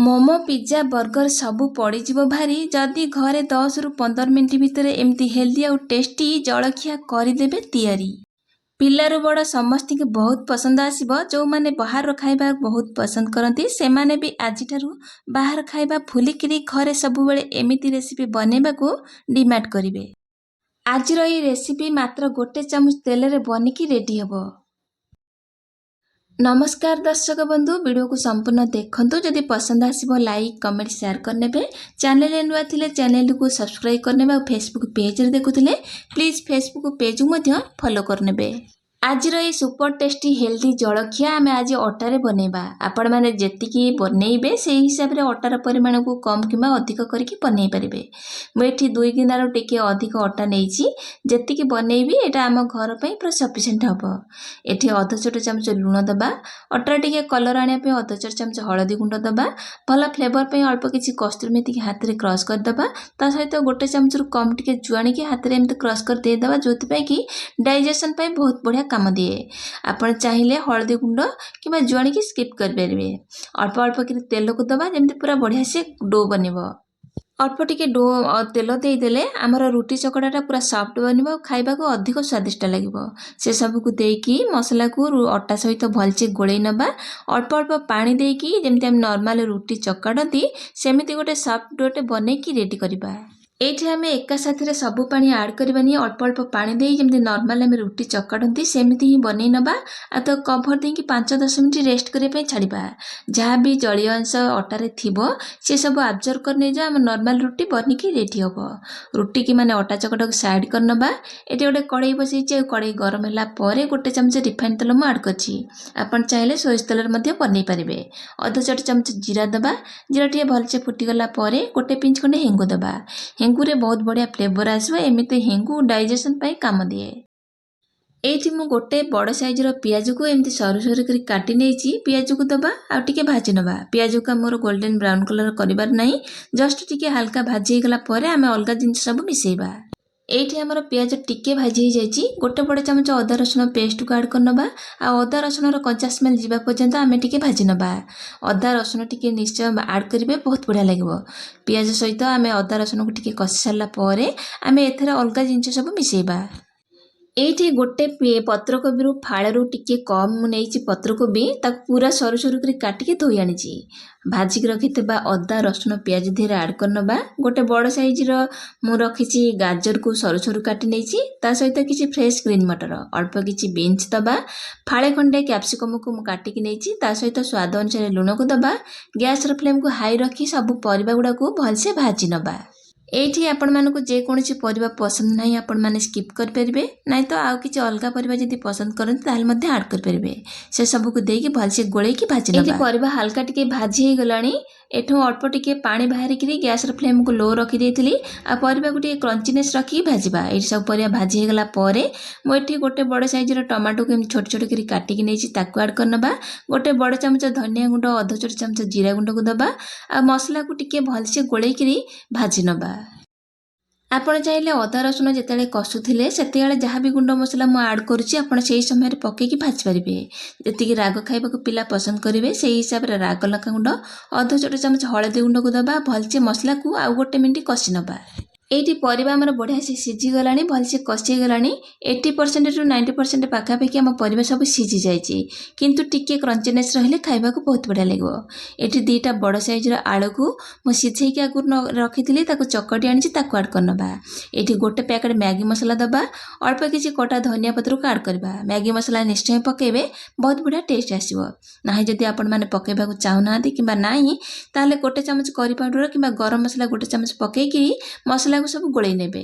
Momo pizza burger ସବୁ ପଡ଼ିଯିବ ଭାରି ଯଦି ଘରେ 10 ରୁ 15 ମିନିଟ୍ ଭିତରେ ଏମିତି ହେଲ୍ଦି ଆଉ ଟେଷ୍ଟି ଜଳଖିଆ କରିଦେବେ ତିଆରି। ପିଲାରୁ ବଡ଼ ସମସ୍ତଙ୍କୁ ବହୁତ ପସନ୍ଦ ଆସିବ। ଯେଉଁମାନେ ବାହାର ଖାଇବା ବହୁତ ପସନ୍ଦ କରନ୍ତି ସେମାନେ ବି ଆଜିଠାରୁ ବାହାର ଖାଇବା ଭୁଲିକିରି ଘରେ ସବୁବେଳେ ଏମିତି ରେସିପି ବନେଇବାକୁ ଡିମାଣ୍ଡ କରିବେ। ଆଜିର ଏହି ରେସିପି ମାତ୍ର 1 ଚାମଚ ତେଲରେ ବନିକି ରେଡ଼ି ହେବ। नमस्कार दर्शक बंधु, वीडियो को संपूर्ण देखंतु। जदि पसंद आसिबो लाइक कमेंट शेयर करनेबे। चैनल नुआ थिले चैनल को सब्सक्राइब करनेबे और फेसबुक पेज रे देखुथिले प्लीज फेसबुक पेज को मध्य फॉलो करनेबे। आजिर ये सुपर टेस्टी हेल्दी जलखिया आम आज अटारे बनैबा। आपण माने जेतिकी बनैबे से हिसाब रे अटार परिमाण को कम किंबा अधिक करके बनै परिबे। मु एठी 2 गिनारो टिके अधिक अटा नेइची। जेतिकी बनैबी एटा आम घर पई पूरा सफिशिएंट हबो। एठी आधा छोट चमच लूण दबा, अटा टिके कलर आनिया पे आधा छोट चमच हळदी गुंड दबा, भला फ्लेवर पे अल्प किछि कस्तूरी मेथी के हाथ रे क्रश कर दबा। ता सहित 1 चमच रु कम टिके जुआणी के हाथ रे एमते क्रश कर दे दबा, जोति पे कि डाइजेशन पे बहुत बढ़िया काम दिए। आपण चाहिए हळदी गुंड किबा जुआणी की स्किप कर परिबे। अल्प अल्प कि तेल को दबा जेमते पूरा बढ़िया से डो बनिबो। अल्प टिके डो तेल दे देले हमर रुटी चकड़ाटा पूरा सॉफ्ट बनिबो, खाइबा को अधिक स्वादिष्ट लागिबो। से सब को देकी मसला को अटा सहित भलसे गोळै नबा। अल्प अल्प पानी देकी जेमते हम नॉर्मल रुटी चकड़ती सेमिति गोटे सॉफ्ट डोटे बनेकी रेडी करिबा। एठी हमें एका साथी रे सब पानी ऐड करबानी, अल्प अल्प पानी देई जेमते नॉर्मल हम रुटी चकड़ती सेमिति ही बनै नबा। आ तो कवर देकी 5-10 मिनिट रेस्ट करे पे छाड़िबा। जहाँ भी जलीय अंश अटा रे थिबो से सब अब्जॉर्ब कर नै जा हम नॉर्मल रुटी बनिकी रेडी हबो। रुटी की माने अटा चकड़ा को साइड कर नबा। एठी गोटे कढ़ाई बसैछि, कढ़ाई गरम होला परे 1 चमच रिफाइंड तेल मु ऐड करछि। आपण चाहिले सोरिष तेल रे मध्ये बनै परिबे। आधा छोट चमच जीरा दबा। जीरा टिए भलसे फुटी गला परे 1 पिंच खंडे हेंगु दबा। हेंगु रे बहुत बढ़िया फ्लेवर आसबो। एमिते हेंगु डाइजेशन पाई काम दिए। एठी मु गोटे बड़ साइज रो पियाज को एमती सरू सरू करी काटी नेछि। पियाज को दबा आ टिके भाजी नबा। पियाज को मोर गोल्डन ब्राउन कलर करिबार नाही, जस्ट टिके हल्का भाजी गला परे आमे अलगा जिंस सब मिसेइबा। एठी हमर पियाज टिके भाजी हो जाइछि। गोटे बड़ चमच अदा रसुण पेस्ट को ऐड कर नबा। आ अदा रसुण रो कच्चा स्मेल जीवा पर्यंत आमे टिके भाजी नबा। अदा रसुण टिके निश्चय ऐड करिवे, बहुत बढ़िया लागिवो। पियाज सहित आमे अदा रसुण को टिके कषि सारला परे आमे एथरा अलगा जिंस सब मिसेइबा। एठी गोटे पत्रकोबी रु फाळरू टिके कम नेइछि पत्रकोबी, ताक पूरा सरू सरू करी काटिके धोई आनिछि। भाजी के रखितबा अदा रसुण पियाज धीरे ऐड करनबा। गोटे बड़ साइज रो मु रखिछि गाजर को सरू सरू काटी नेइछि। ता सहित किछि फ्रेश ग्रीन मटर, अल्प किछि बीन्स दबा। फाळे खंडे कैप्सिकम को मु काटिके नेइछि। ता सहित स्वाद अनुसार लूण को दबा। गैस रो फ्लेम को हाई रखी सब परिबा गुडा को भलसे भाजी नबा। एठी आपण मानको जे कोनोसी परिबा पसंद नाही आपण माने स्किप कर परिबे, नाही तो आउ किछि अलगा परिबा जदि पसंद करन ताल मध्ये ऐड कर परिबे। से सब को देकी भलसे गोळै की भाजी नबा। एठी परिबा हल्का टिके भाजी हे गलानी। एठो अल्प टिके पानी बाहरी करी गैस रो फ्लेम को लो रखि देथिली। आ परिबा को टिके क्रंचीनेस रखी भाजीबा। एठी सब परिबा भाजी हे गला परे मु एठी गोटे बड़ साइज रो टमाटो को छोट छोट करी काटी कि नेछि, ताको ऐड करनबा। गोटे बड़ चमच धनिया गुंड, आधा छोट चमच जीरा गुंड को दबा। आ मसला को टिके भलसे गोळै करी भाजी नबा। आपण चाहिले अदा रसुण जेतेले कसुथिले सेतेले जहाँ भी गुंड मसला मु ऐड करूछि आपण सेही समय रे पकेकी भाजी परिबे। जेतिकी राग खाइबा को पिला पसंद करिवे सेही हिसाब रे राग लका गुंड, आधा छोट चमच हळदी गुंड को दबा। भलसे मसला को आउ 1 मिनिट कषि नबा। एठी परिबा हमर बढ़िया से सिझी गलानी, भलसे कषि गलानी। 80% टू 90% पाखापाखि हम परिबा सब सिझी जाइछि, किंतु टिके क्रंचीनेस रहले खाइबा को बहुत बढ़िया लागो। एठी 2टा बड़ साइज रो आलू को मु सिझै के आगु रखिथिली, ताको चकटी आनिछि, ताको ऐड करनबा। एठी गोटे पैकेट मैगी मसला दबा। अल्प किछि कटा धनिया पत्र को ऐड करबा। मैगी मसला निश्चय पकेबे, बहुत बढ़िया टेस्ट आसीबो। नाही जदि आपण माने पकेबा को चाहू नांती किबा नाही ताले 1 चमच करी पाउडर किबा गरम मसला 1 चमच पकेई कि मसला को सब गोळै नेबे।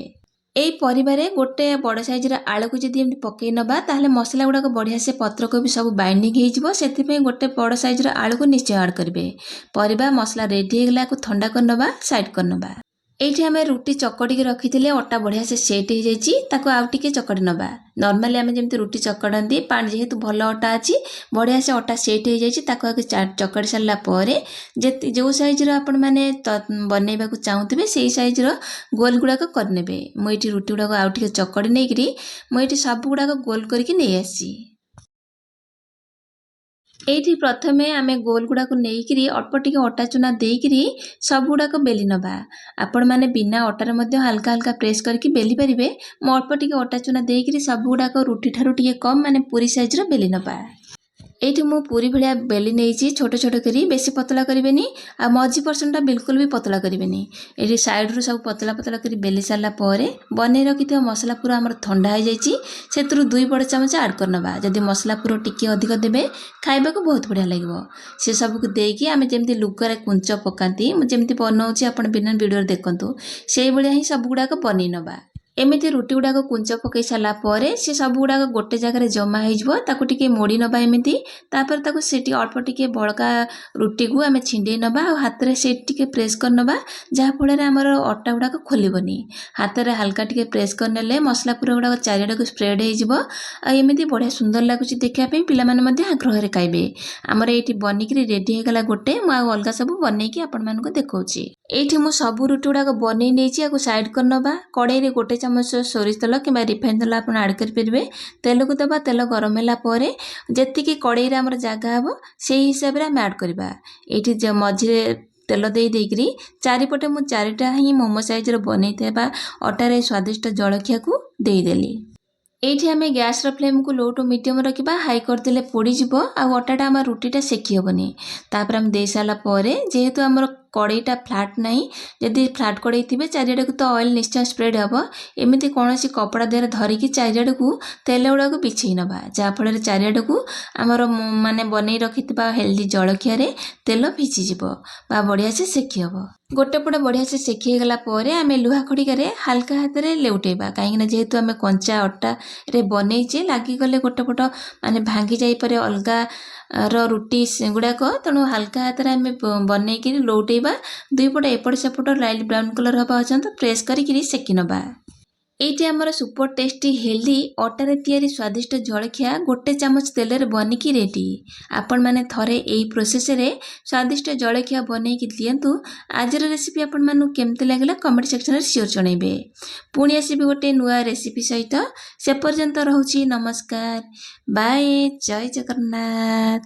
एई परिबारे गोटे बड़ साइज रा आलू को जदि एमति पकेई नबा ताले मसला गुडा को बढ़िया से पत्रकोबी सब बाइंडिंग हे जिवो। सेति पे गोटे बड़ साइज रा आलू को निश्चय ऐड करबे। परिबा मसला रेडी हे गला को ठंडा करनबा, साइड करनबा। एठी हमें रुटी चकड़ी के रखिथिले, अटा बढ़िया से सेट हो जाइछि, ताको आउ टिके चकड़ी नबा। नॉर्मली हमें जेमति रुटी चकड़ंती पानी जेहेतु भल अटा अछि बढ़िया से अटा सेट हो जाइछि, ताको आगे चकड़ी सारला परे जे जो साइज रो आपण माने बनेबा को चाहुथिबे सेही साइज रो गोल गुडा को कर नेबे। मु एठी रुटी गुडा को आउ टिके चकड़ी नेकरी मु एठी सब गुडा को गोल करके नै आछि। ଏଇଠି ପ୍ରଥମେ ଆମେ ଗୋଲ ଗୁଡ଼ାକୁ ନେଇକିରି ଅଳ୍ପ ଟିକେ ଅଟା ଚୁନା ଦେଇକିରି ସବୁଗୁଡ଼ାକ ବେଲି ନେବା। ଆପଣମାନେ ବିନା ଅଟାରେ ମଧ୍ୟ ହାଲକା ହାଲକା ପ୍ରେସ୍ କରିକି ବେଲି ପାରିବେ। ମୁଁ ଅଳ୍ପ ଟିକେ ଅଟା ଚୁନା ଦେଇକିରି ସବୁଗୁଡ଼ାକ ରୁଟି ଠାରୁ ଟିକେ କମ୍ ମାନେ ପୁରୀ ସାଇଜ୍ର ବେଲି ନେବା। ଏଇଠି ମୁଁ ପୁରୀ ଭଳିଆ ବେଲି ନେଇଛି ଛୋଟ ଛୋଟ କରି, ବେଶୀ ପତଳା କରିବେନି ଆଉ ମଝି ପର୍ସନଟା ବିଲକୁଲ ବି ପତଳା କରିବେନି। ଏଇଠି ସାଇଡ଼ରୁ ସବୁ ପତଳା ପତଳା କରି ବେଲି ସାରିଲା ପରେ ବନେଇ ରଖିଥିବା ମସଲା ପୁର ଆମର ଥଣ୍ଡା ହେଇଯାଇଛି, ସେଥିରୁ 2 ବଡ଼ ଚାମଚ ଆଡ଼୍ କରିନେବା। ଯଦି ମସଲା ପୁର ଟିକେ ଅଧିକ ଦେବେ ଖାଇବାକୁ ବହୁତ ବଢ଼ିଆ ଲାଗିବ। ସେ ସବୁକୁ ଦେଇକି ଆମେ ଯେମିତି ଲୁଗାରେ କୁଞ୍ଚ ପକାନ୍ତି, ମୁଁ ଯେମିତି ବନାଉଛି ଆପଣ ବିନା ଭିଡ଼ିଓରେ ଦେଖନ୍ତୁ, ସେଇଭଳିଆ ହିଁ ସବୁଗୁଡ଼ାକ ବନେଇ ନେବା। ଏମିତି ରୁଟି ଗୁଡ଼ାକ କୁଞ୍ଚ ପକାଇ ସାରିଲା ପରେ ସେ ସବୁଗୁଡ଼ାକ ଗୋଟେ ଜାଗାରେ ଜମା ହେଇଯିବ। ତାକୁ ଟିକେ ମୋଡ଼ି ନେବା ଏମିତି, ତାପରେ ତାକୁ ସେଠି ଅଳ୍ପ ଟିକେ ବଳକା ରୁଟିକୁ ଆମେ ଛିଣ୍ଡେଇ ନେବା ଆଉ ହାତରେ ସେଇଠି ଟିକେ ପ୍ରେସ୍ କରିନେବା, ଯାହାଫଳରେ ଆମର ଅଟା ଗୁଡ଼ାକ ଖୋଲିବନି। ହାତରେ ହାଲକା ଟିକେ ପ୍ରେସ୍ କରିନେଲେ ମସଲା ପୁର ଗୁଡ଼ାକ ଚାରିଆଡ଼କୁ ସ୍ପ୍ରେଡ୍ ହେଇଯିବ ଆଉ ଏମିତି ବଢ଼ିଆ ସୁନ୍ଦର ଲାଗୁଛି ଦେଖିବା ପାଇଁ, ପିଲାମାନେ ମଧ୍ୟ ଆଗ୍ରହରେ ଖାଇବେ। ଆମର ଏଇଠି ବନିକିରି ରେଡ଼ି ହେଇଗଲା ଗୋଟେ, ମୁଁ ଆଉ ଅଲଗା ସବୁ ବନେଇକି ଆପଣମାନଙ୍କୁ ଦେଖାଉଛି। ଏଇଠି ମୁଁ ସବୁ ରୁଟି ଗୁଡ଼ାକ ବନେଇ ନେଇଛି, ଆକୁ ସାଇଡ଼୍ କରିନେବା। କଡ଼େଇରେ 1 ଚାମଚ ସୋରିଷ ତେଲ କିମ୍ବା ରିଫାଇନ୍ ତେଲ ଆପଣ ଆଡ଼୍ କରିପାରିବେ। ତେଲକୁ ଦେବା, ତେଲ ଗରମ ହେଲା ପରେ ଯେତିକି କଡ଼େଇରେ ଆମର ଜାଗା ହେବ ସେଇ ହିସାବରେ ଆମେ ଆଡ଼୍ କରିବା। ଏଇଠି ମଝିରେ ତେଲ ଦେଇକିରି ଚାରିପଟେ ମୁଁ 4ଟା ହିଁ ମୋମୋ ସାଇଜ୍ର ବନେଇଥିବା ଅଟାରେ ସ୍ୱାଦିଷ୍ଟ ଜଳଖିଆକୁ ଦେଇଦେଲି। ଏଇଠି ଆମେ ଗ୍ୟାସ୍ର ଫ୍ଲେମ୍କୁ ଲୋ ଟୁ ମିଡ଼ିୟମ୍ ରଖିବା, ହାଇ କରିଦେଲେ ପୋଡ଼ିଯିବ ଆଉ ଅଟାଟା ଆମର ରୁଟିଟା ସେକି ହେବନି। ତାପରେ ଆମେ ଦେଇସାରିଲା ପରେ ଯେହେତୁ ଆମର କଡ଼େଇଟା ଫ୍ଲାଟ୍ ନାହିଁ, ଯଦି ଫ୍ଲାଟ୍ କଡ଼େଇ ଥିବେ ଚାରିଆଡ଼କୁ ତ ଅଏଲ୍ ନିଶ୍ଚୟ ସ୍ପ୍ରେଡ୍ ହେବ। ଏମିତି କୌଣସି କପଡ଼ା ଦେହରେ ଧରିକି ଚାରିଆଡ଼କୁ ତେଲ ଗୁଡ଼ାକୁ ବିଛେଇ ନେବା, ଯାହାଫଳରେ ଚାରିଆଡ଼କୁ ଆମର ମାନେ ବନେଇ ରଖିଥିବା ହେଲ୍ଦି ଜଳଖିଆରେ ତେଲ ଭିଜିଯିବ ବା ବଢ଼ିଆ ସେ ସେକି ହେବ। ଗୋଟେ ପଟ ବଢ଼ିଆ ସେ ସେକି ହେଇଗଲା ପରେ ଆମେ ଲୁହା ଖଡ଼ିକାରେ ହାଲକା ହାତରେ ଲେଉଟେଇବା, କାହିଁକିନା ଯେହେତୁ ଆମେ କଞ୍ଚା ଅଟାରେ ବନେଇଛେ ଲାଗିଗଲେ ଗୋଟେ ପଟ ମାନେ ଭାଙ୍ଗି ଯାଇପାରେ ଅଲଗା ରୁଟି ଗୁଡ଼ାକ, ତେଣୁ ହାଲକା ହାତରେ ଆମେ ବନେଇକିରି ଲଉଟେଇବା। 2 ପଟ ଏପଟ ସେପଟ ଲାଇଟ୍ ବ୍ରାଉନ୍ କଲର୍ ହେବା ପର୍ଯ୍ୟନ୍ତ ପ୍ରେସ୍ କରିକିରି ସେକି ନେବା। ଏଇଠି ଆମର ସୁପର ଟେଷ୍ଟି ହେଲ୍ଦି ଅଟାରେ ତିଆରି ସ୍ୱାଦିଷ୍ଟ ଜଳଖିଆ 1 ଚାମଚ ତେଲରେ ବନିକି ରେଡ଼ି। ଆପଣମାନେ ଥରେ ଏଇ ପ୍ରୋସେସ୍ରେ ସ୍ୱାଦିଷ୍ଟ ଜଳଖିଆ ବନେଇକି ଦିଅନ୍ତୁ। ଆଜିର ରେସିପି ଆପଣମାନଙ୍କୁ କେମିତି ଲାଗିଲା କମେଣ୍ଟ ସେକ୍ସନରେ ସିଓର ଜଣାଇବେ। ପୁଣି ଆସିବି ଗୋଟେ ନୂଆ ରେସିପି ସହିତ, ସେ ପର୍ଯ୍ୟନ୍ତ ରହୁଛି ନମସ୍କାର, ବାଏ, ଜୟ ଜଗନ୍ନାଥ।